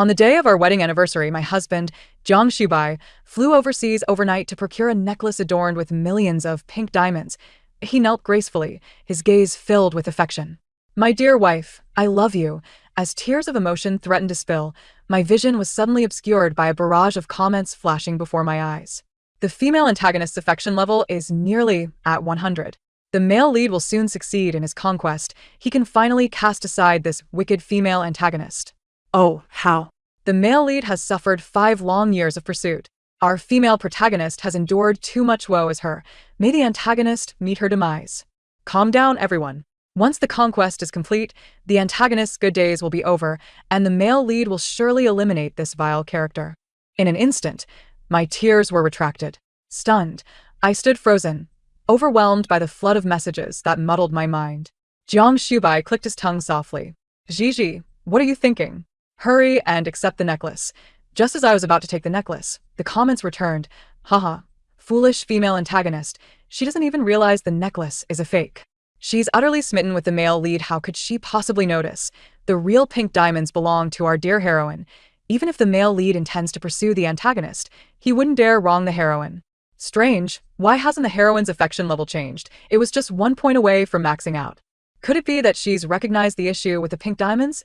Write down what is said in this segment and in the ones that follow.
On the day of our wedding anniversary, my husband, Jiang Shubai, flew overseas overnight to procure a necklace adorned with millions of pink diamonds. He knelt gracefully, his gaze filled with affection. My dear wife, I love you. As tears of emotion threatened to spill, my vision was suddenly obscured by a barrage of comments flashing before my eyes. The female antagonist's affection level is nearly at 100. The male lead will soon succeed in his conquest. He can finally cast aside this wicked female antagonist. Oh, how? The male lead has suffered 5 long years of pursuit. Our female protagonist has endured too much woe as her. May the antagonist meet her demise. Calm down, everyone. Once the conquest is complete, the antagonist's good days will be over, and the male lead will surely eliminate this vile character. In an instant, my tears were retracted. Stunned, I stood frozen, overwhelmed by the flood of messages that muddled my mind. Jiang Shubai clicked his tongue softly. Gigi, what are you thinking? Hurry and accept the necklace. Just as I was about to take the necklace, the comments returned. Haha, foolish female antagonist. She doesn't even realize the necklace is a fake. She's utterly smitten with the male lead. How could she possibly notice? The real pink diamonds belong to our dear heroine. Even if the male lead intends to pursue the antagonist, he wouldn't dare wrong the heroine. Strange, why hasn't the heroine's affection level changed? It was just 1 point away from maxing out. Could it be that she's recognized the issue with the pink diamonds?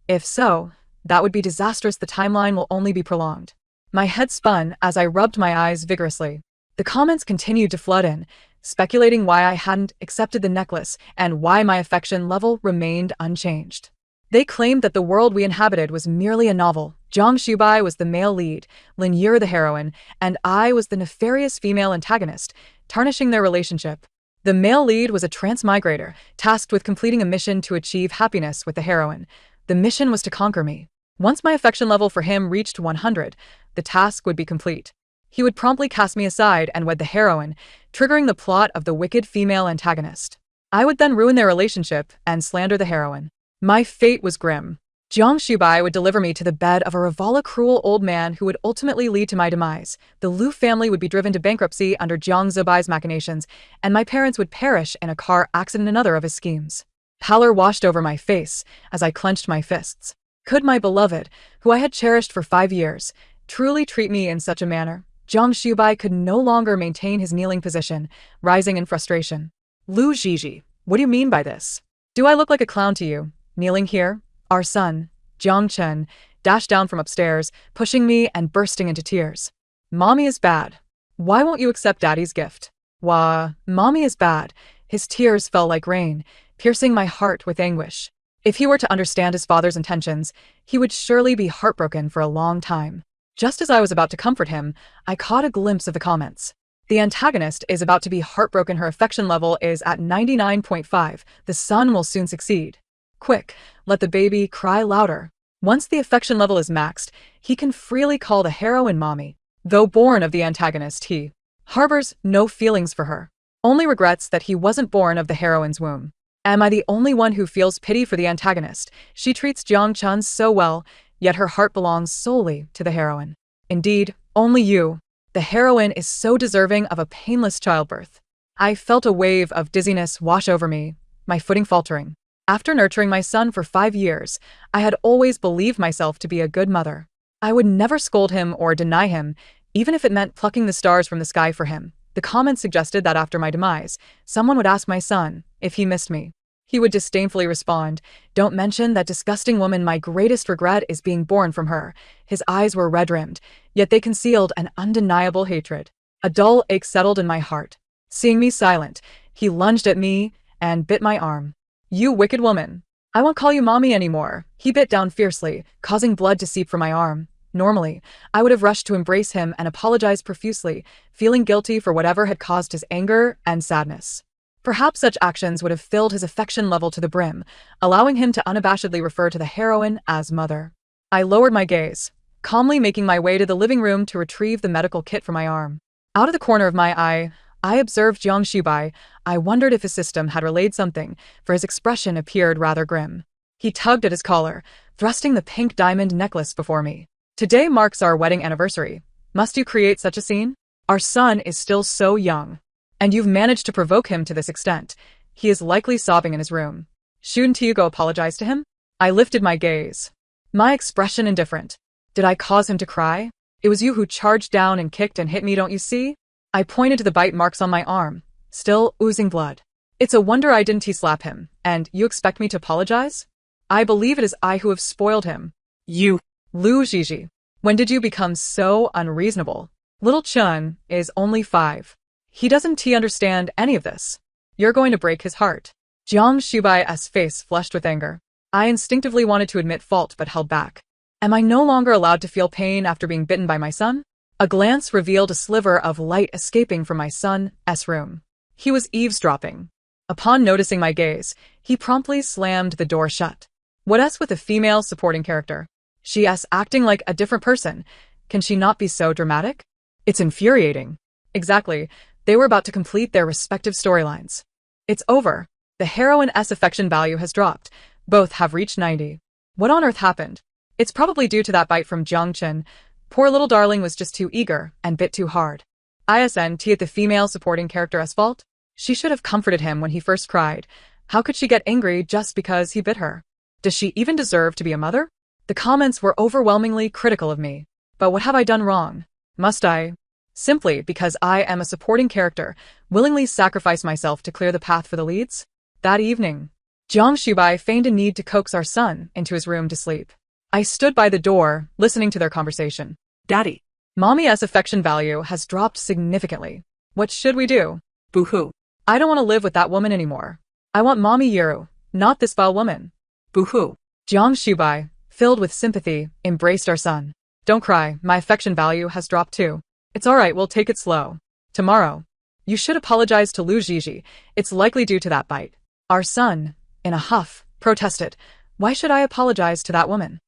If so, that would be disastrous. The timeline will only be prolonged. My head spun as I rubbed my eyes vigorously. The comments continued to flood in, speculating why I hadn't accepted the necklace and why my affection level remained unchanged. They claimed that the world we inhabited was merely a novel. Jiang Shubai was the male lead, Lin Yur the heroine, and I was the nefarious female antagonist, tarnishing their relationship. The male lead was a transmigrator, tasked with completing a mission to achieve happiness with the heroine. The mission was to conquer me. Once my affection level for him reached 100, the task would be complete. He would promptly cast me aside and wed the heroine, triggering the plot of the wicked female antagonist. I would then ruin their relationship and slander the heroine. My fate was grim. Jiang Shubai would deliver me to the bed of a Ravala cruel old man who would ultimately lead to my demise. The Liu family would be driven to bankruptcy under Jiang Zubai's machinations, and my parents would perish in a car accident, another of his schemes. Pallor washed over my face as I clenched my fists. Could my beloved, who I had cherished for 5 years, truly treat me in such a manner? Jiang Shubai could no longer maintain his kneeling position, rising in frustration. Lu Zhizhi, what do you mean by this? Do I look like a clown to you, kneeling here? Our son, Jiang Chen, dashed down from upstairs, pushing me and bursting into tears. Mommy is bad. Why won't you accept Daddy's gift? Wah, Mommy is bad. His tears fell like rain, piercing my heart with anguish. If he were to understand his father's intentions, he would surely be heartbroken for a long time. Just as I was about to comfort him, I caught a glimpse of the comments. The antagonist is about to be heartbroken. Her affection level is at 99.5. The son will soon succeed. Quick, let the baby cry louder. Once the affection level is maxed, he can freely call the heroine mommy. Though born of the antagonist, he harbors no feelings for her. Only regrets that he wasn't born of the heroine's womb. Am I the only one who feels pity for the antagonist? She treats Jiang Chen so well, yet her heart belongs solely to the heroine. Indeed, only you. The heroine is so deserving of a painless childbirth. I felt a wave of dizziness wash over me, my footing faltering. After nurturing my son for 5 years, I had always believed myself to be a good mother. I would never scold him or deny him, even if it meant plucking the stars from the sky for him. The comments suggested that after my demise, someone would ask my son if he missed me. He would disdainfully respond, "Don't mention that disgusting woman. My greatest regret is being born from her." His eyes were red-rimmed, yet they concealed an undeniable hatred. A dull ache settled in my heart. Seeing me silent, he lunged at me and bit my arm. "You wicked woman. I won't call you mommy anymore." He bit down fiercely, causing blood to seep from my arm. Normally, I would have rushed to embrace him and apologize profusely, feeling guilty for whatever had caused his anger and sadness. Perhaps such actions would have filled his affection level to the brim, allowing him to unabashedly refer to the heroine as mother. I lowered my gaze, calmly making my way to the living room to retrieve the medical kit for my arm. Out of the corner of my eye, I observed Jiang Shubai. I wondered if his system had relayed something, for his expression appeared rather grim. He tugged at his collar, thrusting the pink diamond necklace before me. "Today marks our wedding anniversary. Must you create such a scene? Our son is still so young. And you've managed to provoke him to this extent. He is likely sobbing in his room. Shouldn't you go apologize to him?" I lifted my gaze, my expression indifferent. Did I cause him to cry? It was you who charged down and kicked and hit me, don't you see? I pointed to the bite marks on my arm, still oozing blood. It's a wonder I didn't slap him, and you expect me to apologize? I believe it is I who have spoiled him. You, Lu Gigi. When did you become so unreasonable? Little Chun is only 5. He doesn't understand any of this. You're going to break his heart. Jiang Shubai's face flushed with anger. I instinctively wanted to admit fault but held back. Am I no longer allowed to feel pain after being bitten by my son? A glance revealed a sliver of light escaping from my son's room. He was eavesdropping. Upon noticing my gaze, he promptly slammed the door shut. What's with a female supporting character? She's acting like a different person. Can she not be so dramatic? It's infuriating. Exactly. They were about to complete their respective storylines. It's over. The heroine's affection value has dropped. Both have reached 90. What on earth happened? It's probably due to that bite from Jiang Chen. Poor little darling was just too eager and bit too hard. Isn't it the female supporting character's fault? She should have comforted him when he first cried. How could she get angry just because he bit her? Does she even deserve to be a mother? The comments were overwhelmingly critical of me. But what have I done wrong? Must I? Simply because I am a supporting character, willingly sacrifice myself to clear the path for the leads? That evening, Jiang Shubai feigned a need to coax our son into his room to sleep. I stood by the door, listening to their conversation. Daddy, Mommy's affection value has dropped significantly. What should we do? Boo-hoo. I don't want to live with that woman anymore. I want Mommy Yuru, not this foul woman. Boo-hoo. Jiang Shubai, filled with sympathy, embraced our son. Don't cry, my affection value has dropped too. It's alright, we'll take it slow. Tomorrow. You should apologize to Lu Gigi. It's likely due to that bite. Our son, in a huff, protested. Why should I apologize to that woman?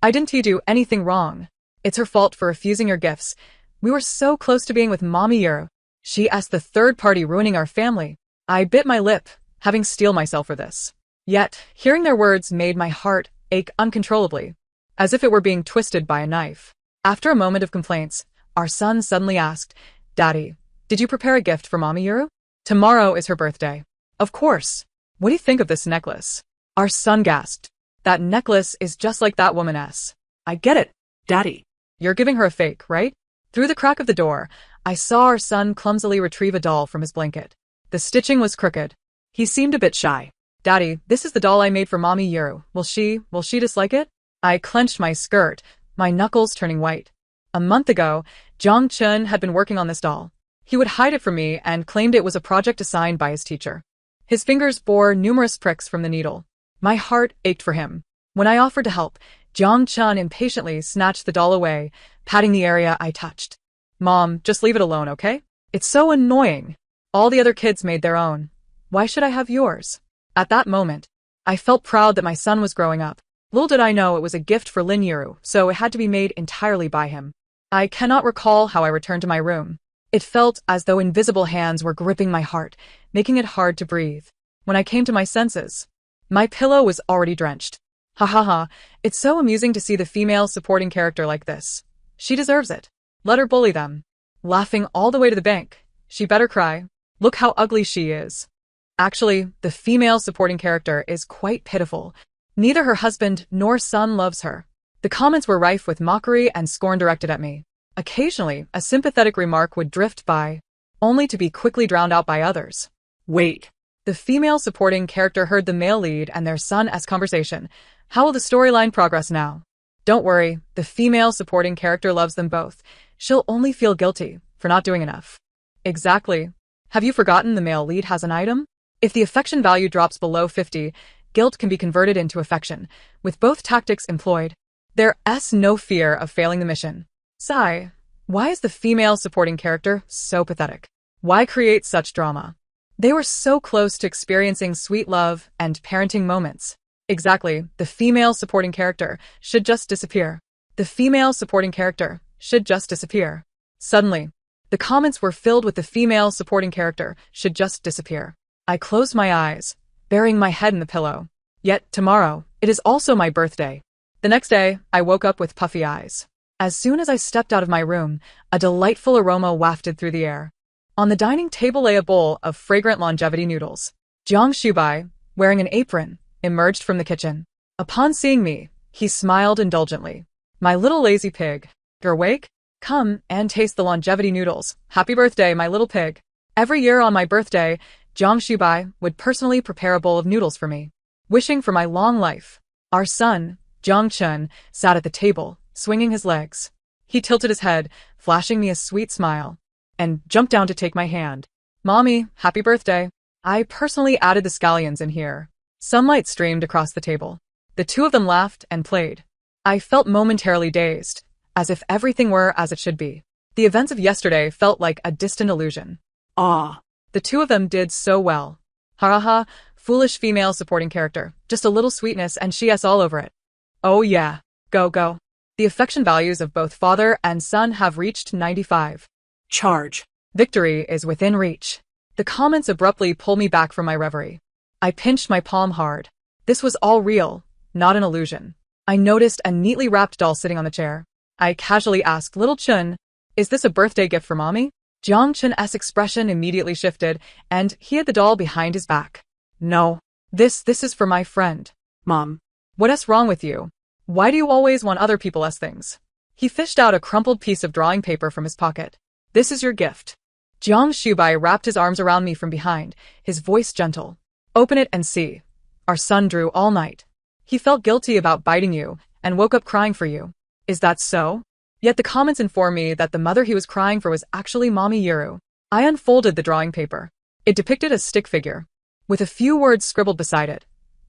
I didn't do anything wrong. It's her fault for refusing your gifts. We were so close to being with Mommy Yuru. She asked the third party ruining our family. I bit my lip, having steeled myself for this. Yet, hearing their words made my heart ache uncontrollably, as if it were being twisted by a knife. After a moment of complaints, our son suddenly asked, Daddy, did you prepare a gift for Mommy Yuru? Tomorrow is her birthday. Of course. What do you think of this necklace? Our son gasped. That necklace is just like that woman's. I get it, Daddy. You're giving her a fake, right? Through the crack of the door, I saw our son clumsily retrieve a doll from his blanket. The stitching was crooked. He seemed a bit shy. Daddy, this is the doll I made for Mommy Yuru. Will she dislike it? I clenched my skirt, my knuckles turning white. A month ago, Jiang Chen had been working on this doll. He would hide it from me and claimed it was a project assigned by his teacher. His fingers bore numerous pricks from the needle. My heart ached for him. When I offered to help, Jiang Chen impatiently snatched the doll away, patting the area I touched. Mom, just leave it alone, okay? It's so annoying. All the other kids made their own. Why should I have yours? At that moment, I felt proud that my son was growing up. Little did I know it was a gift for Lin Yuru, so it had to be made entirely by him. I cannot recall how I returned to my room. It felt as though invisible hands were gripping my heart, making it hard to breathe. When I came to my senses, my pillow was already drenched. Ha ha ha, it's so amusing to see the female supporting character like this. She deserves it. Let her bully them. Laughing all the way to the bank. She better cry. Look how ugly she is. Actually, the female supporting character is quite pitiful. Neither her husband nor son loves her. The comments were rife with mockery and scorn directed at me. Occasionally, a sympathetic remark would drift by, only to be quickly drowned out by others. Wait. The female supporting character heard the male lead and their son's conversation. How will the storyline progress now? Don't worry, the female supporting character loves them both. She'll only feel guilty for not doing enough. Exactly. Have you forgotten the male lead has an item? If the affection value drops below 50, guilt can be converted into affection, with both tactics employed. There's no fear of failing the mission. Sigh. Why is the female supporting character so pathetic? Why create such drama? They were so close to experiencing sweet love and parenting moments. Exactly, the female supporting character should just disappear. The female supporting character should just disappear. Suddenly, the comments were filled with the female supporting character should just disappear. I closed my eyes, burying my head in the pillow. Yet, tomorrow, it is also my birthday. The next day, I woke up with puffy eyes. As soon as I stepped out of my room, a delightful aroma wafted through the air. On the dining table lay a bowl of fragrant longevity noodles. Jiang Shubai, wearing an apron, emerged from the kitchen. Upon seeing me, he smiled indulgently. My little lazy pig. You're awake? Come and taste the longevity noodles. Happy birthday, my little pig. Every year on my birthday, Jiang Shubai would personally prepare a bowl of noodles for me, wishing for my long life. Our son, Jiang Chun, sat at the table, swinging his legs. He tilted his head, flashing me a sweet smile, and jumped down to take my hand. Mommy, happy birthday. I personally added the scallions in here. Sunlight streamed across the table. The two of them laughed and played. I felt momentarily dazed, as if everything were as it should be. The events of yesterday felt like a distant illusion. Ah. The two of them did so well. Ha ha ha, foolish female supporting character. Just a little sweetness and she-s all over it. Oh yeah. Go, go. The affection values of both father and son have reached 95. Charge. Victory is within reach. The comments abruptly pull me back from my reverie. I pinched my palm hard. This was all real, not an illusion. I noticed a neatly wrapped doll sitting on the chair. I casually asked little Chun, is this a birthday gift for mommy? Jiang Chun's expression immediately shifted, and he had the doll behind his back. No. This is for my friend. Mom. What's wrong with you? Why do you always want other people's things? He fished out a crumpled piece of drawing paper from his pocket. This is your gift. Jiang Shubai wrapped his arms around me from behind, his voice gentle. Open it and see. Our son drew all night. He felt guilty about biting you, and woke up crying for you. Is that so? Yet the comments inform me that the mother he was crying for was actually Mommy Yuru. I unfolded the drawing paper. It depicted a stick figure, with a few words scribbled beside it.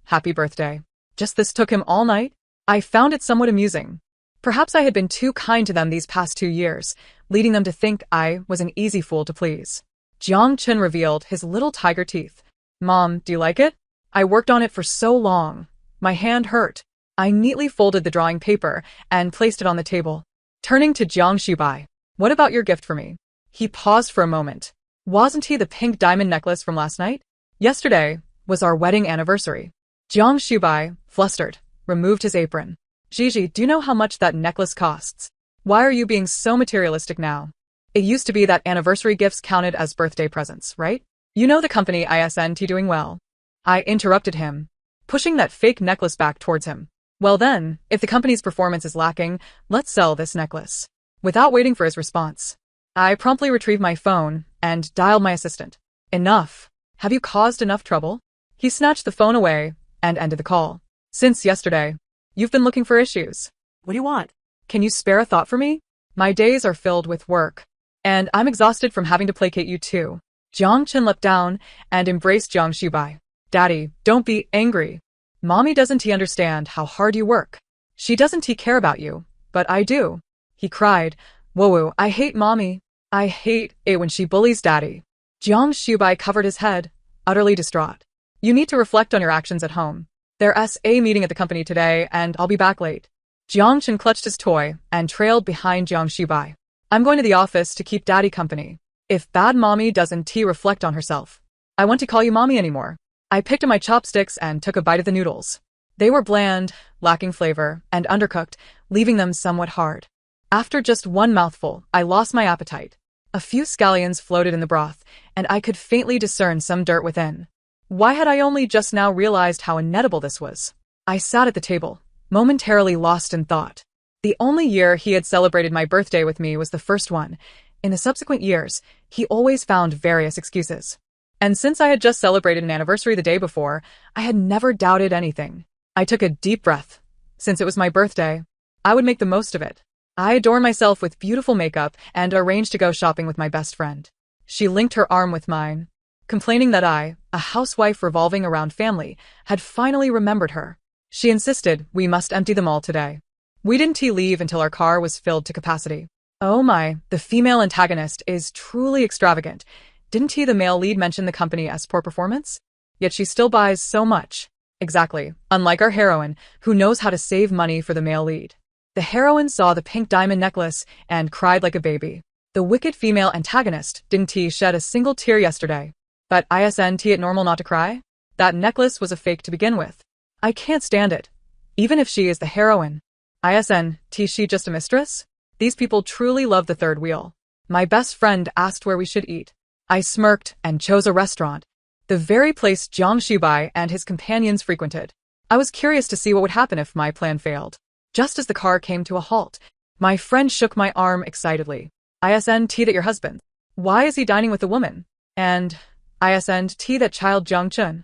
Happy birthday. Just this took him all night? I found it somewhat amusing. Perhaps I had been too kind to them these past 2 years, leading them to think I was an easy fool to please. Jiang Chun revealed his little tiger teeth. Mom, do you like it? I worked on it for so long. My hand hurt. I neatly folded the drawing paper and placed it on the table. Turning to Jiang Shubai, what about your gift for me? He paused for a moment. Wasn't he the pink diamond necklace from last night? Yesterday was our wedding anniversary. Jiang Shubai, flustered, removed his apron. Gigi, do you know how much that necklace costs? Why are you being so materialistic now? It used to be that anniversary gifts counted as birthday presents, right? You know the company isn't doing well. I interrupted him, pushing that fake necklace back towards him. Well then, if the company's performance is lacking, let's sell this necklace. Without waiting for his response, I promptly retrieved my phone and dialed my assistant. Enough. Have you caused enough trouble? He snatched the phone away and ended the call. Since yesterday, you've been looking for issues. What do you want? Can you spare a thought for me? My days are filled with work, and I'm exhausted from having to placate you too. Jiang Chun leapt down and embraced Jiang Shubai. Daddy, don't be angry. Mommy doesn't understand how hard you work. She doesn't care about you, but I do. He cried. Whoa, I hate Mommy. I hate it when she bullies Daddy. Jiang Shubai covered his head, utterly distraught. You need to reflect on your actions at home. There's a meeting at the company today, and I'll be back late. Jiang Chun clutched his toy and trailed behind Jiang Shubai. I'm going to the office to keep Daddy company. If bad Mommy doesn't reflect on herself, I won't call you Mommy anymore. I picked up my chopsticks and took a bite of the noodles. They were bland, lacking flavor, and undercooked, leaving them somewhat hard. After just one mouthful, I lost my appetite. A few scallions floated in the broth, and I could faintly discern some dirt within. Why had I only just now realized how inedible this was? I sat at the table, momentarily lost in thought. The only year he had celebrated my birthday with me was the first one. In the subsequent years, he always found various excuses. And since I had just celebrated an anniversary the day before, I had never doubted anything. I took a deep breath. Since it was my birthday, I would make the most of it. I adorned myself with beautiful makeup and arranged to go shopping with my best friend. She linked her arm with mine, complaining that I, a housewife revolving around family, had finally remembered her. She insisted we must empty them all today. We didn't leave until our car was filled to capacity. Oh my, the female antagonist is truly extravagant. Didn't the male lead mention the company as poor performance? Yet she still buys so much. Exactly, unlike our heroine, who knows how to save money for the male lead. The heroine saw the pink diamond necklace and cried like a baby. The wicked female antagonist didn't shed a single tear yesterday. But isn't it normal not to cry? That necklace was a fake to begin with. I can't stand it. Even if she is the heroine. Isn't she just a mistress? These people truly love the third wheel. My best friend asked where we should eat. I smirked and chose a restaurant, the very place Jiang Shubai and his companions frequented. I was curious to see what would happen if my plan failed. Just as the car came to a halt, my friend shook my arm excitedly. ISNT that your husband. Why is he dining with a woman? And ISNT that child Jiang-chun.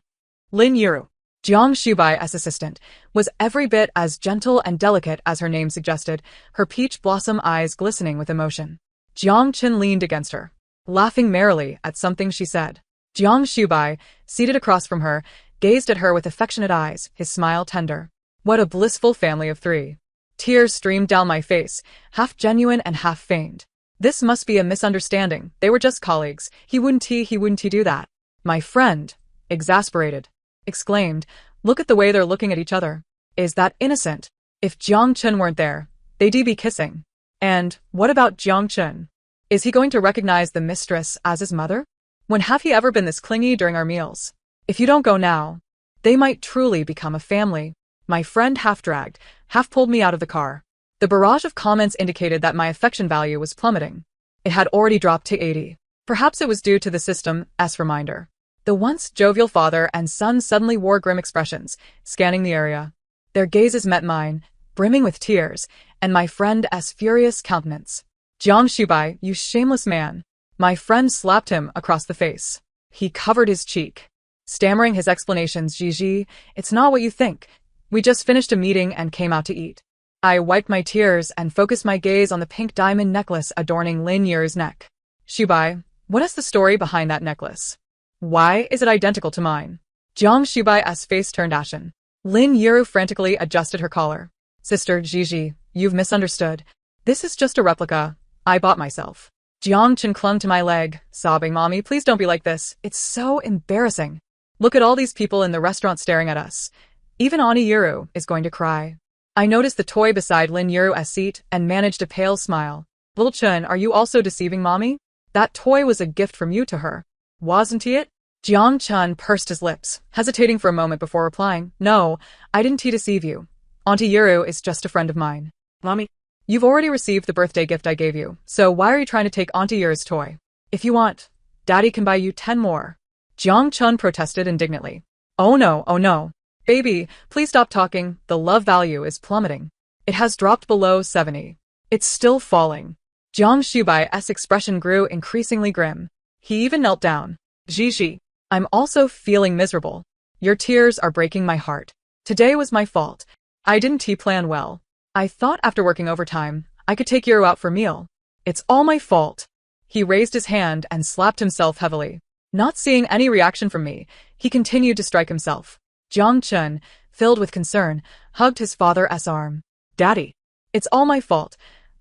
Lin Yuru, Jiang Shubai's assistant, was every bit as gentle and delicate as her name suggested, her peach blossom eyes glistening with emotion. Jiang-chun leaned against her, laughing merrily at something she said. Jiang Shubai, seated across from her, gazed at her with affectionate eyes, his smile tender. What a blissful family of three. Tears streamed down my face, half genuine and half feigned. This must be a misunderstanding. They were just colleagues. He wouldn't do that. My friend, exasperated, exclaimed, look at the way they're looking at each other. Is that innocent? If Jiang-chun weren't there, they'd be kissing. And what about Jiang-chun? Is he going to recognize the mistress as his mother? When have he ever been this clingy during our meals? If you don't go now, they might truly become a family. My friend half dragged, half pulled me out of the car. The barrage of comments indicated that my affection value was plummeting. It had already dropped to 80. Perhaps it was due to the system's reminder. The once jovial father and son suddenly wore grim expressions, scanning the area. Their gazes met mine, brimming with tears, and my friend's furious countenance. Jiang Shubai, you shameless man. My friend slapped him across the face. He covered his cheek, stammering his explanations. Gigi, it's not what you think. We just finished a meeting and came out to eat. I wiped my tears and focused my gaze on the pink diamond necklace adorning Lin Yuru's neck. Shubai, what is the story behind that necklace? Why is it identical to mine? Jiang Shubai's face turned ashen. Lin Yuru frantically adjusted her collar. Sister Gigi, you've misunderstood. This is just a replica I bought myself. Jiang-chun clung to my leg, sobbing, Mommy, please don't be like this. It's so embarrassing. Look at all these people in the restaurant staring at us. Even Auntie Yuru is going to cry. I noticed the toy beside Lin Yuru's seat and managed a pale smile. Little Chun, are you also deceiving Mommy? That toy was a gift from you to her. Wasn't it? Jiang-chun pursed his lips, hesitating for a moment before replying. No, I didn't deceive you. Auntie Yuru is just a friend of mine. Mommy, you've already received the birthday gift I gave you, so why are you trying to take Auntie Yuru's toy? If you want, Daddy can buy you 10 more. Jiang-chun protested indignantly. Oh no. Baby, please stop talking. The love value is plummeting. It has dropped below 70. It's still falling. Jiang Shubai's expression grew increasingly grim. He even knelt down. Gigi, I'm also feeling miserable. Your tears are breaking my heart. Today was my fault. I didn't plan well. I thought after working overtime, I could take Yuru out for a meal. It's all my fault. He raised his hand and slapped himself heavily. Not seeing any reaction from me, he continued to strike himself. Jiang-chun, filled with concern, hugged his father's arm. Daddy, it's all my fault.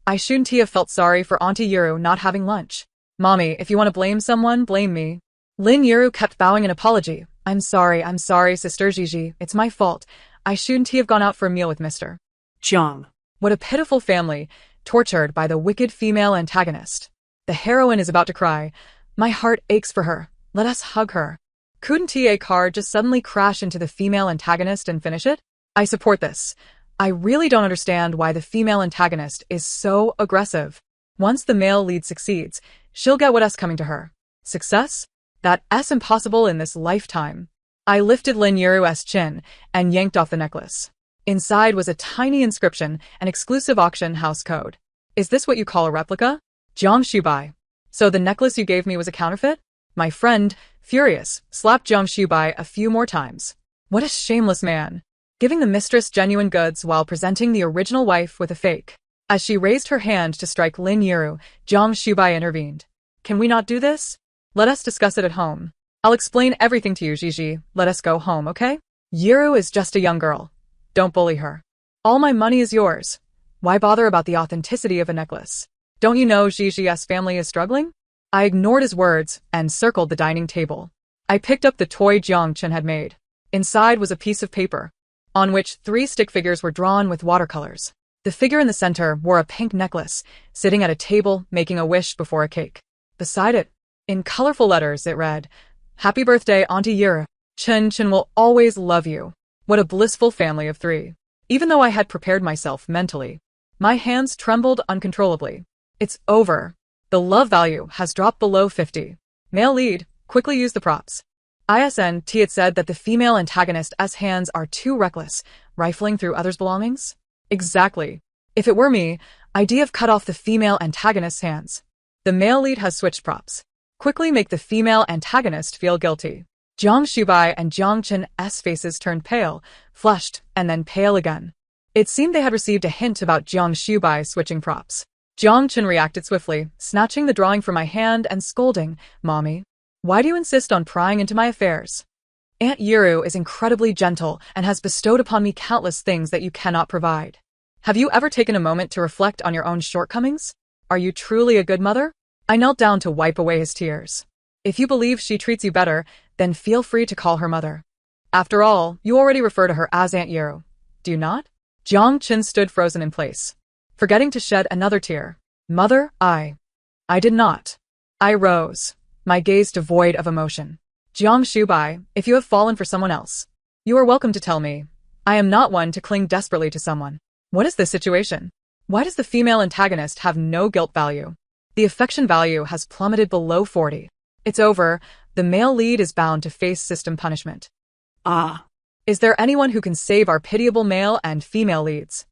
I shouldn't have felt sorry for Auntie Yuru not having lunch. Mommy, if you want to blame someone, blame me. Lin Yuru kept bowing in apology. I'm sorry, Sister Gigi. It's my fault. I shouldn't have gone out for a meal with Mr. Jiang. What a pitiful family, tortured by the wicked female antagonist. The heroine is about to cry. My heart aches for her. Let us hug her. Couldn't a car just suddenly crash into the female antagonist and finish it? I support this. I really don't understand why the female antagonist is so aggressive. Once the male lead succeeds, she'll get what's coming to her. Success? That's impossible in this lifetime. I lifted Lin Yuru's chin and yanked off the necklace. Inside was a tiny inscription, an exclusive auction house code. Is this what you call a replica? Jiang Shubai. So the necklace you gave me was a counterfeit? My friend, furious, slapped Jiang Shubai a few more times. What a shameless man. Giving the mistress genuine goods while presenting the original wife with a fake. As she raised her hand to strike Lin Yuru, Jiang Shubai intervened. Can we not do this? Let us discuss it at home. I'll explain everything to you, Gigi. Let us go home, okay? Yuru is just a young girl. Don't bully her. All my money is yours. Why bother about the authenticity of a necklace? Don't you know Gigi's family is struggling? I ignored his words and circled the dining table. I picked up the toy Jiang-chun had made. Inside was a piece of paper, on which 3 stick figures were drawn with watercolors. The figure in the center wore a pink necklace, sitting at a table making a wish before a cake. Beside it, in colorful letters, it read, Happy birthday, Auntie Yuru. Chun will always love you. What a blissful family of 3. Even though I had prepared myself mentally, my hands trembled uncontrollably. It's over. The love value has dropped below 50. Male lead, quickly use the props. ISNT had said that the female antagonist's hands are too reckless, rifling through others' belongings. Exactly. If it were me, I'd have cut off the female antagonist's hands. The male lead has switched props. Quickly make the female antagonist feel guilty. Jiang Shubai and Jiang Chen's faces turned pale, flushed, and then pale again. It seemed they had received a hint about Jiang Shubai switching props. Jiang Chen reacted swiftly, snatching the drawing from my hand and scolding, "Mommy, why do you insist on prying into my affairs? Aunt Yiru is incredibly gentle and has bestowed upon me countless things that you cannot provide. Have you ever taken a moment to reflect on your own shortcomings? Are you truly a good mother?" I knelt down to wipe away his tears. "If you believe she treats you better, then feel free to call her mother. After all, you already refer to her as Aunt Yiru, do you not?" Jiang Chen stood frozen in place, forgetting to shed another tear. "Mother, I did not." I rose, my gaze devoid of emotion. "Jiang Shubai, if you have fallen for someone else, you are welcome to tell me. I am not one to cling desperately to someone. What is this situation? Why does the female antagonist have no guilt value? The affection value has plummeted below 40. It's over. The male lead is bound to face system punishment. Is there anyone who can save our pitiable male and female leads?"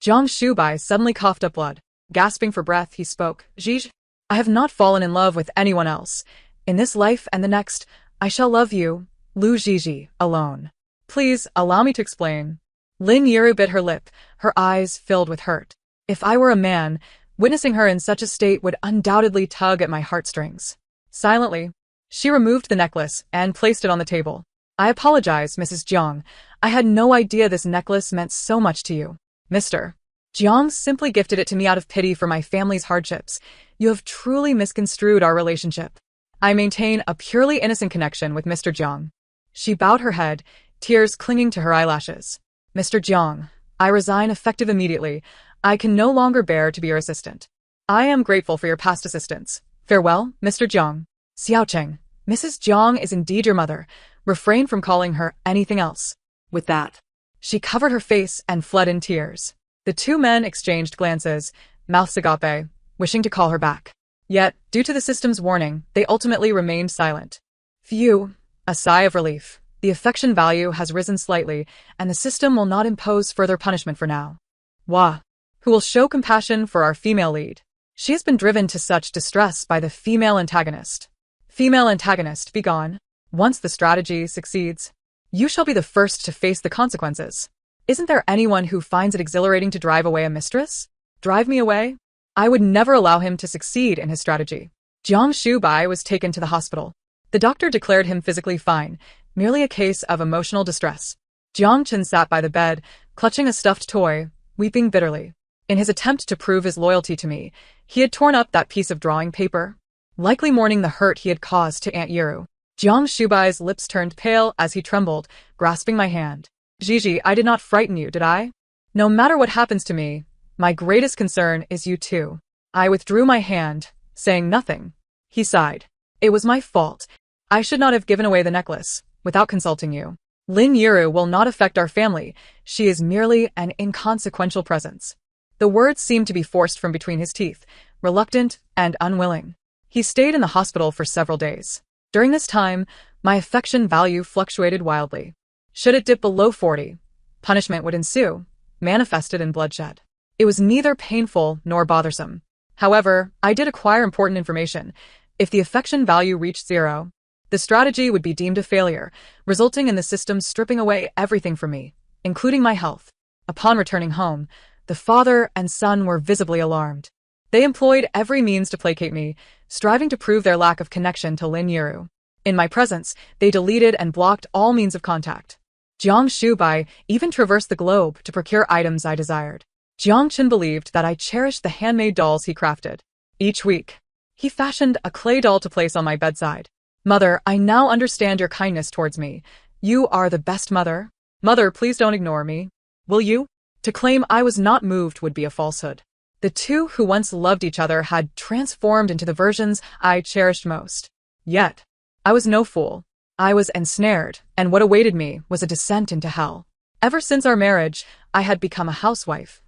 Jiang Shubai suddenly coughed up blood. Gasping for breath, he spoke. "Zhizh, I have not fallen in love with anyone else. In this life and the next, I shall love you, Lu Zhizhi, alone. Please, allow me to explain." Lin Yiru bit her lip, her eyes filled with hurt. If I were a man, witnessing her in such a state would undoubtedly tug at my heartstrings. Silently, she removed the necklace and placed it on the table. "I apologize, Mrs. Jiang. I had no idea this necklace meant so much to you. Mr. Jiang simply gifted it to me out of pity for my family's hardships. You have truly misconstrued our relationship. I maintain a purely innocent connection with Mr. Jiang." She bowed her head, tears clinging to her eyelashes. "Mr. Jiang, I resign effective immediately. I can no longer bear to be your assistant. I am grateful for your past assistance. Farewell, Mr. Jiang." "Xiaocheng, Mrs. Jiang is indeed your mother. Refrain from calling her anything else." With that, she covered her face and fled in tears. The two men exchanged glances, mouths agape, wishing to call her back. Yet, due to the system's warning, they ultimately remained silent. Phew, a sigh of relief. The affection value has risen slightly, and the system will not impose further punishment for now. Wah, who will show compassion for our female lead. She has been driven to such distress by the female antagonist. Female antagonist, be gone. Once the strategy succeeds, you shall be the first to face the consequences. Isn't there anyone who finds it exhilarating to drive away a mistress? Drive me away? I would never allow him to succeed in his strategy. Jiang Shubai was taken to the hospital. The doctor declared him physically fine, merely a case of emotional distress. Jiang Chen sat by the bed, clutching a stuffed toy, weeping bitterly. In his attempt to prove his loyalty to me, he had torn up that piece of drawing paper, likely mourning the hurt he had caused to Aunt Yiru. Jiang Shubai's lips turned pale as he trembled, grasping my hand. "Zhizhi, I did not frighten you, did I? No matter what happens to me, my greatest concern is you too." I withdrew my hand, saying nothing. He sighed. "It was my fault. I should not have given away the necklace, without consulting you. Lin Yiru will not affect our family. She is merely an inconsequential presence." The words seemed to be forced from between his teeth, reluctant and unwilling. He stayed in the hospital for several days. During this time, my affection value fluctuated wildly. Should it dip below 40, punishment would ensue, manifested in bloodshed. It was neither painful nor bothersome. However, I did acquire important information. If the affection value reached 0, the strategy would be deemed a failure, resulting in the system stripping away everything from me, including my health. Upon returning home, the father and son were visibly alarmed. They employed every means to placate me, striving to prove their lack of connection to Lin Yiru. In my presence, they deleted and blocked all means of contact. Jiang Shubai even traversed the globe to procure items I desired. Jiang Chen believed that I cherished the handmade dolls he crafted. Each week, he fashioned a clay doll to place on my bedside. "Mother, I now understand your kindness towards me. You are the best mother. Mother, please don't ignore me. Will you?" To claim I was not moved would be a falsehood. The two who once loved each other had transformed into the versions I cherished most. Yet, I was no fool. I was ensnared, and what awaited me was a descent into hell. Ever since our marriage, I had become a housewife,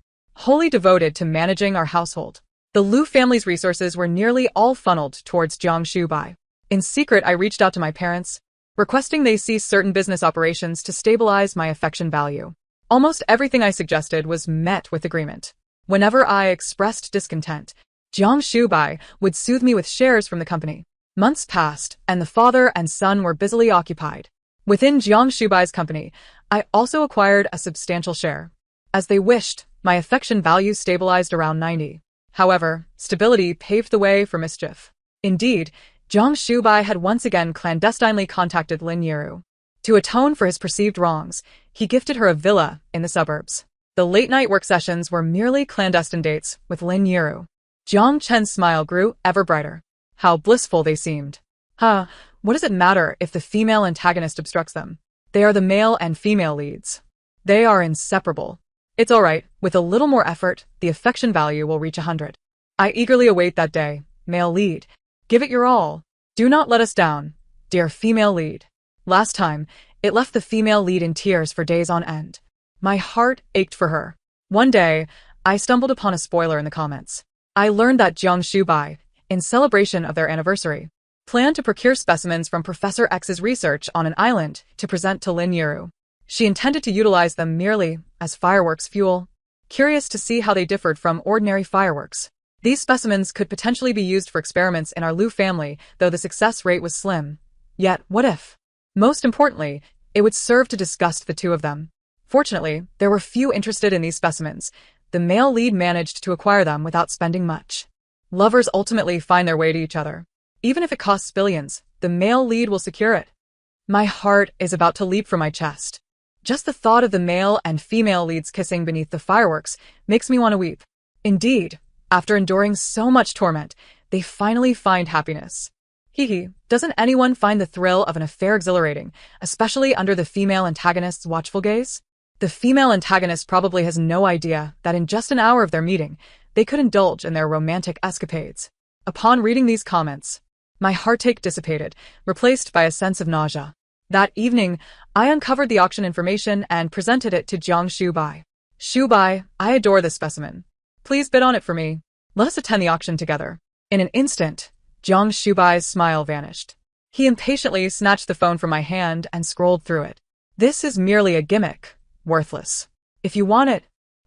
wholly devoted to managing our household. The Lu family's resources were nearly all funneled towards Jiang Shubai. In secret, I reached out to my parents, requesting they cease certain business operations to stabilize my affection value. Almost everything I suggested was met with agreement. Whenever I expressed discontent, Jiang Shubai would soothe me with shares from the company. Months passed, and the father and son were busily occupied. Within Jiang Shubai's company, I also acquired a substantial share. As they wished, my affection value stabilized around 90. However, stability paved the way for mischief. Indeed, Jiang Shubai had once again clandestinely contacted Lin Yiru. To atone for his perceived wrongs, he gifted her a villa in the suburbs. The late-night work sessions were merely clandestine dates with Lin Yiru. Jiang Chen's smile grew ever brighter. How blissful they seemed. What does it matter if the female antagonist obstructs them? They are the male and female leads. They are inseparable. It's all right, with a little more effort, the affection value will reach 100. I eagerly await that day. Male lead. Give it your all. Do not let us down, dear female lead. Last time, it left the female lead in tears for days on end. My heart ached for her. One day, I stumbled upon a spoiler in the comments. I learned that Jiang Shubai, in celebration of their anniversary, planned to procure specimens from Professor X's research on an island to present to Lin Yiru. She intended to utilize them merely as fireworks fuel. Curious to see how they differed from ordinary fireworks. These specimens could potentially be used for experiments in our Liu family, though the success rate was slim. Yet, what if? Most importantly, it would serve to disgust the two of them. Fortunately, there were few interested in these specimens. The male lead managed to acquire them without spending much. Lovers ultimately find their way to each other. Even if it costs billions, the male lead will secure it. My heart is about to leap from my chest. Just the thought of the male and female leads kissing beneath the fireworks makes me want to weep. Indeed, after enduring so much torment, they finally find happiness. Doesn't anyone find the thrill of an affair exhilarating, especially under the female antagonist's watchful gaze? The female antagonist probably has no idea that in just an hour of their meeting, they could indulge in their romantic escapades. Upon reading these comments, my heartache dissipated, replaced by a sense of nausea. That evening, I uncovered the auction information and presented it to Jiang Shubai. Shubai, I adore this specimen. Please bid on it for me. Let us attend the auction together. In an instant, Jiang Shubai's smile vanished. He impatiently snatched the phone from my hand and scrolled through it. This is merely a gimmick. Worthless. If you want it,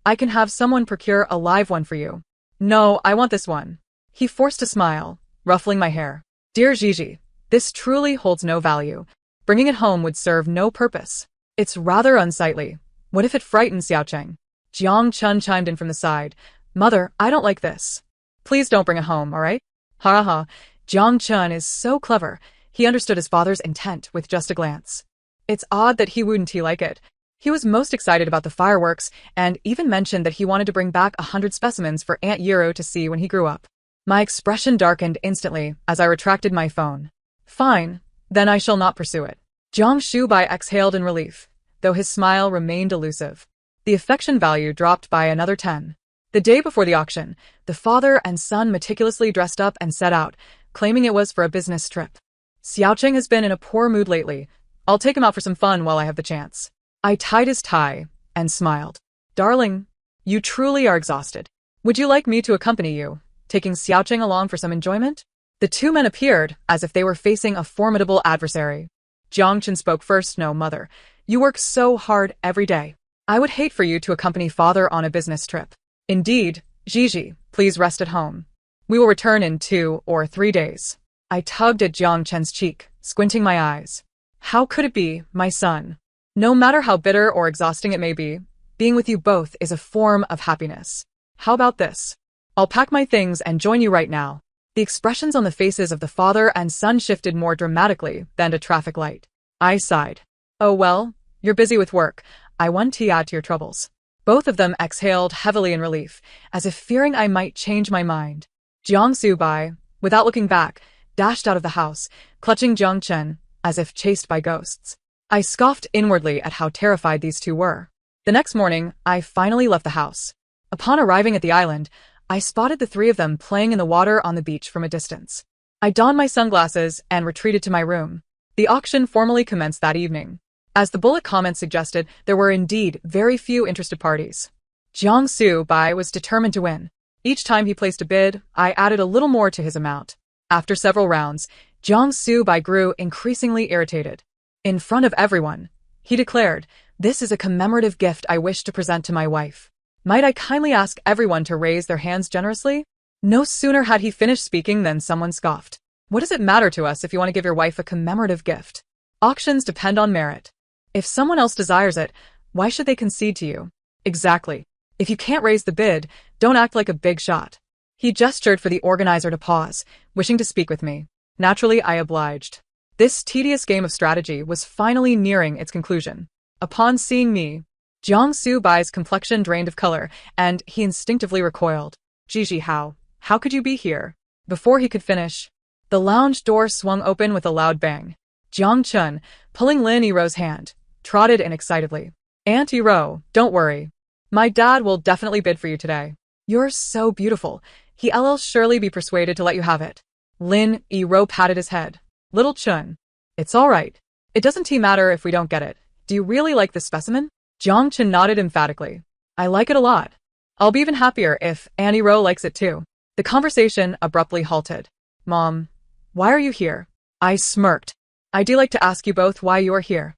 I can have someone procure a live one for you. No, I want this one. He forced a smile, ruffling my hair. Dear Gigi, this truly holds no value. Bringing it home would serve no purpose. It's rather unsightly. What if it frightens Xiaocheng? Jiang Chun chimed in from the side. Mother, I don't like this. Please don't bring it home, all right? Ha ha. Jiang Chun is so clever. He understood his father's intent with just a glance. It's odd that he wouldn't like it. He was most excited about the fireworks and even mentioned that he wanted to bring back 100 specimens for Aunt Yero to see when he grew up. My expression darkened instantly as I retracted my phone. Fine, then I shall not pursue it. Jiang Shubai exhaled in relief, though his smile remained elusive. The affection value dropped by another 10. The day before the auction, the father and son meticulously dressed up and set out, claiming it was for a business trip. Xiaocheng has been in a poor mood lately. I'll take him out for some fun while I have the chance. I tied his tie and smiled. Darling, you truly are exhausted. Would you like me to accompany you, taking Xiaocheng along for some enjoyment? The two men appeared as if they were facing a formidable adversary. Jiang Chen spoke first. No, mother. You work so hard every day. I would hate for you to accompany father on a business trip. Indeed, Gigi, please rest at home. We will return in 2 or 3 days. I tugged at Jiang Chen's cheek, squinting my eyes. How could it be, my son? No matter how bitter or exhausting it may be, being with you both is a form of happiness. How about this? I'll pack my things and join you right now. The expressions on the faces of the father and son shifted more dramatically than a traffic light. I sighed. Oh well, you're busy with work. I won't add to your troubles. Both of them exhaled heavily in relief, as if fearing I might change my mind. Jiang Shubai, without looking back, dashed out of the house, clutching Jiang Chen, as if chased by ghosts. I scoffed inwardly at how terrified these two were. The next morning, I finally left the house. Upon arriving at the island, I spotted the three of them playing in the water on the beach from a distance. I donned my sunglasses and retreated to my room. The auction formally commenced that evening. As the bullet comment suggested, there were indeed very few interested parties. Jiang Shubai was determined to win. Each time he placed a bid, I added a little more to his amount. After several rounds, Jiang Shubai grew increasingly irritated. In front of everyone, he declared, This is a commemorative gift I wish to present to my wife. Might I kindly ask everyone to raise their hands generously? No sooner had he finished speaking than someone scoffed. What does it matter to us if you want to give your wife a commemorative gift? Auctions depend on merit. If someone else desires it, why should they concede to you? Exactly. If you can't raise the bid, don't act like a big shot. He gestured for the organizer to pause, wishing to speak with me. Naturally, I obliged. This tedious game of strategy was finally nearing its conclusion. Upon seeing me, Jiang Su-bai's complexion drained of color, and he instinctively recoiled. Gigi, how could you be here? Before he could finish, the lounge door swung open with a loud bang. Jiang Chun, pulling Lin Yiro's hand, trotted in excitedly. Aunt Yiro, don't worry. My dad will definitely bid for you today. You're so beautiful. He'll surely be persuaded to let you have it. Lin Yiro patted his head. Little Chun. It's all right. It doesn't matter if we don't get it. Do you really like this specimen? Jiang Chun nodded emphatically. I like it a lot. I'll be even happier if Aunt Yiro likes it too. The conversation abruptly halted. Mom, why are you here? I smirked. I'd like to ask you both why you are here.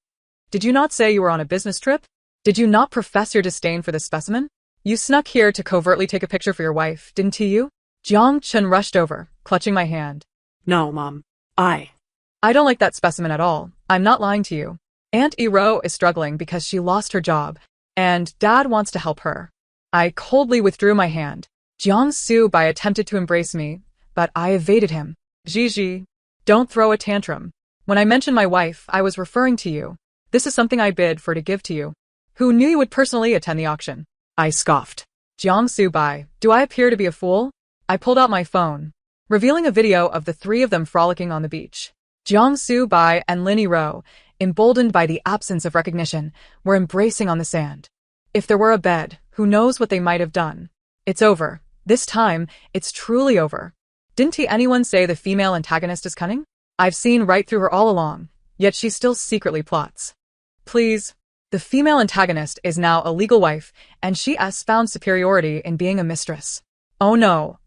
Did you not say you were on a business trip? Did you not profess your disdain for this specimen? You snuck here to covertly take a picture for your wife, didn't you? Jiang Chun rushed over, clutching my hand. No, Mom. I don't like that specimen at all. I'm not lying to you. Aunt Yiro is struggling because she lost her job, and Dad wants to help her. I coldly withdrew my hand. Jiang Su-bai attempted to embrace me, but I evaded him. Gigi, don't throw a tantrum. When I mentioned my wife, I was referring to you. This is something I bid for to give to you. Who knew you would personally attend the auction? I scoffed. Jiang Su-bai, do I appear to be a fool? I pulled out my phone, revealing a video of the three of them frolicking on the beach. Jiang Su-bai and Lin Yiro, emboldened by the absence of recognition, were embracing on the sand. If there were a bed, who knows what they might have done. It's over. This time, it's truly over. Didn't anyone say the female antagonist is cunning? I've seen right through her all along, yet she still secretly plots. Please. The female antagonist is now a legal wife, and she has found superiority in being a mistress. Oh no,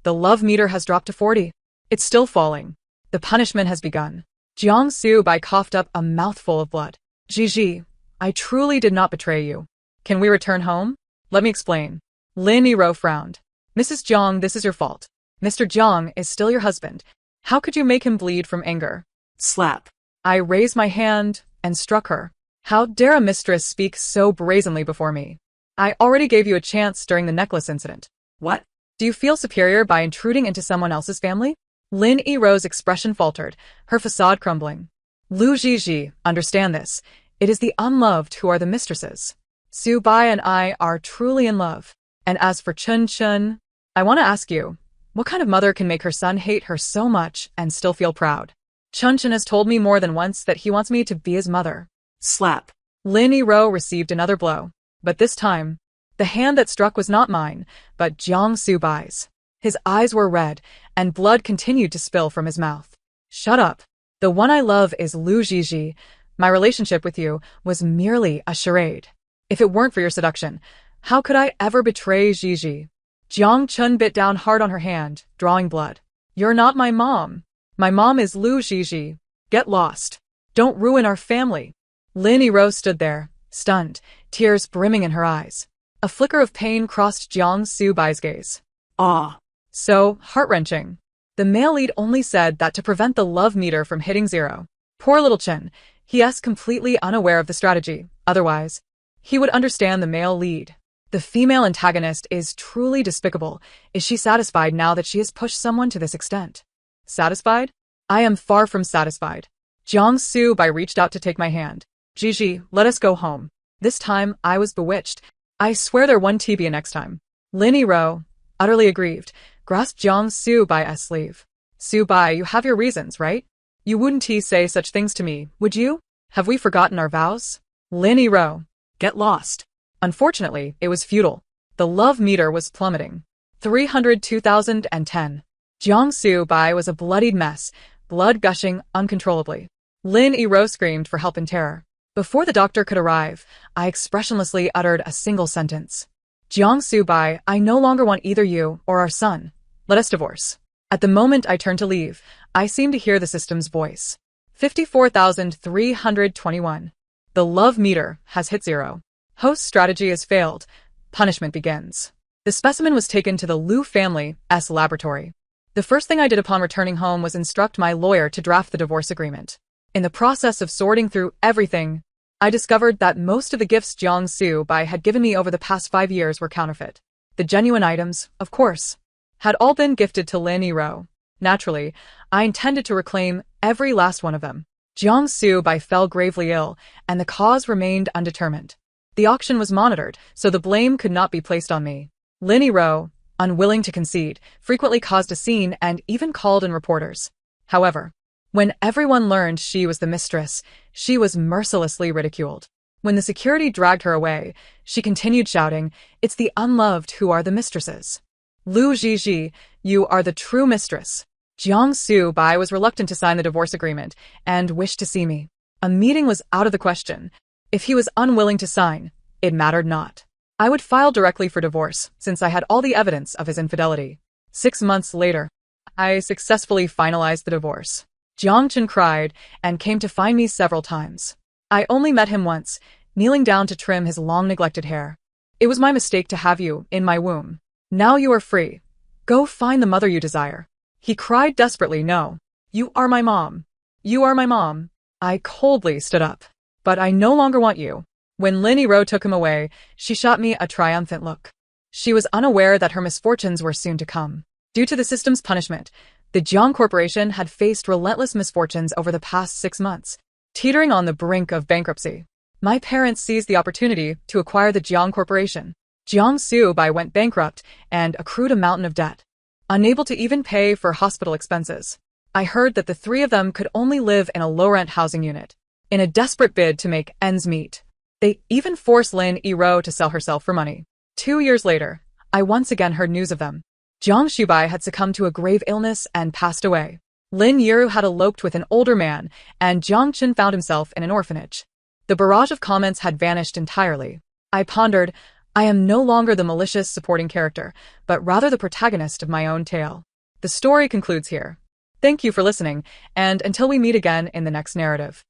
the love meter has dropped to 40. It's still falling. The punishment has begun. Jiang Su-bai coughed up a mouthful of blood. Gigi, I truly did not betray you. Can we return home? Let me explain. Lin Yiro frowned. Mrs. Jiang, this is your fault. Mr. Jiang is still your husband. How could you make him bleed from anger? Slap. I raised my hand and struck her. How dare a mistress speak so brazenly before me? I already gave you a chance during the necklace incident. What? Do you feel superior by intruding into someone else's family? Lin Yiro's expression faltered, her facade crumbling. Lu Gigi, understand this. It is the unloved who are the mistresses. Su-bai and I are truly in love. And as for Chun, I want to ask you, what kind of mother can make her son hate her so much and still feel proud? Chun has told me more than once that he wants me to be his mother. Slap. Lin Yiro received another blow, but this time, the hand that struck was not mine, but Jiang Su-bai's. His eyes were red, and blood continued to spill from his mouth. Shut up. The one I love is Lu Gigi. My relationship with you was merely a charade. If it weren't for your seduction, how could I ever betray Gigi? Jiang Chun bit down hard on her hand, drawing blood. You're not my mom. My mom is Lu Gigi. Get lost. Don't ruin our family. Lin Yiro stood there, stunned, tears brimming in her eyes. A flicker of pain crossed Jiang Su-bai's gaze. Ah. So heart-wrenching. The male lead only said that to prevent the love meter from hitting 0. Poor little Chen. He is completely unaware of the strategy. Otherwise, he would understand the male lead. The female antagonist is truly despicable. Is she satisfied now that she has pushed someone to this extent? Satisfied? I am far from satisfied. Jiang Su-bai reached out to take my hand. Gigi, let us go home. This time, I was bewitched. I swear there won't be a next time. Lin Yiro, utterly aggrieved, grasped Jiang Su-bai's sleeve. Su-bai, you have your reasons, right? You wouldn't say such things to me, would you? Have we forgotten our vows? Lin Yiro, get lost. Unfortunately, it was futile. The love meter was plummeting. 302,010. Jiang Su-bai was a bloodied mess, blood gushing uncontrollably. Lin Yiro screamed for help in terror. Before the doctor could arrive, I expressionlessly uttered a single sentence. Jiang Su-bai, I no longer want either you or our son. Let us divorce. At the moment I turned to leave, I seemed to hear the system's voice. 54,321. The love meter has hit zero. Host strategy has failed. Punishment begins. The specimen was taken to the Liu family's laboratory. The first thing I did upon returning home was instruct my lawyer to draft the divorce agreement. In the process of sorting through everything, I discovered that most of the gifts Jiang Su-bai had given me over the past 5 years were counterfeit. The genuine items, of course, had all been gifted to Lin Yiro. Naturally, I intended to reclaim every last one of them. Jiang Su-bai fell gravely ill, and the cause remained undetermined. The auction was monitored, so the blame could not be placed on me. Lin Yiro, unwilling to concede, frequently caused a scene and even called in reporters. However, when everyone learned she was the mistress, she was mercilessly ridiculed. When the security dragged her away, she continued shouting, "It's the unloved who are the mistresses. Liu Zhizhi, you are the true mistress." Jiang Su-bai was reluctant to sign the divorce agreement and wished to see me. A meeting was out of the question. If he was unwilling to sign, it mattered not. I would file directly for divorce, since I had all the evidence of his infidelity. 6 months later, I successfully finalized the divorce. Jiang Chen cried and came to find me several times. I only met him once, kneeling down to trim his long-neglected hair. "It was my mistake to have you in my womb. Now you are free. Go find the mother you desire." He cried desperately, "No. You are my mom. You are my mom." I coldly stood up. "But I no longer want you." When Lin Yiro took him away, she shot me a triumphant look. She was unaware that her misfortunes were soon to come. Due to the system's punishment, the Jiang Corporation had faced relentless misfortunes over the past 6 months, teetering on the brink of bankruptcy. My parents seized the opportunity to acquire the Jiang Corporation. Jiang Su-bai went bankrupt and accrued a mountain of debt, unable to even pay for hospital expenses. I heard that the 3 of them could only live in a low-rent housing unit. In a desperate bid to make ends meet, they even forced Lin Yiro to sell herself for money. 2 years later, I once again heard news of them. Jiang Shubai had succumbed to a grave illness and passed away. Lin Yiro had eloped with an older man, and Jiang Chen found himself in an orphanage. The barrage of comments had vanished entirely. I pondered, I am no longer the malicious supporting character, but rather the protagonist of my own tale. The story concludes here. Thank you for listening, and until we meet again in the next narrative.